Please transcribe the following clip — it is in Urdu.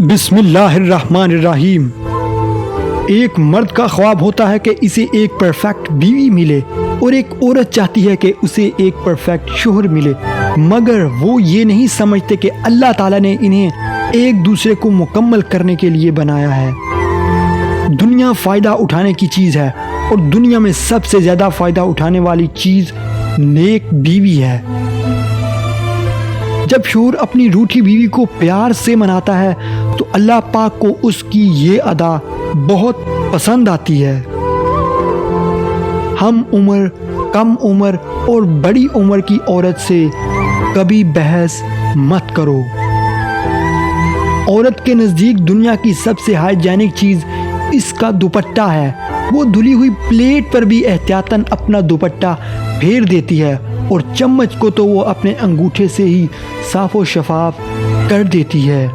بسم اللہ الرحمن الرحیم۔ ایک مرد کا خواب ہوتا ہے کہ اسے ایک پرفیکٹ بیوی ملے اور ایک عورت چاہتی ہے کہ اسے ایک پرفیکٹ شوہر ملے، مگر وہ یہ نہیں سمجھتے کہ اللہ تعالیٰ نے انہیں ایک دوسرے کو مکمل کرنے کے لیے بنایا ہے۔ دنیا فائدہ اٹھانے کی چیز ہے اور دنیا میں سب سے زیادہ فائدہ اٹھانے والی چیز نیک بیوی ہے۔ جب شوہر اپنی روٹھی بیوی کو پیار سے مناتا ہے تو اللہ پاک کو اس کی یہ ادا بہت پسند آتی ہے۔ ہم عمر، کم عمر اور بڑی عمر کی عورت سے کبھی بحث مت کرو۔ عورت کے نزدیک دنیا کی سب سے ہائیجینک چیز اس کا دوپٹہ ہے۔ وہ دھلی ہوئی پلیٹ پر بھی احتیاطاً اپنا دوپٹہ پھیر دیتی ہے اور چمچ کو تو وہ اپنے انگوٹھے سے ہی صاف و شفاف کر دیتی ہے۔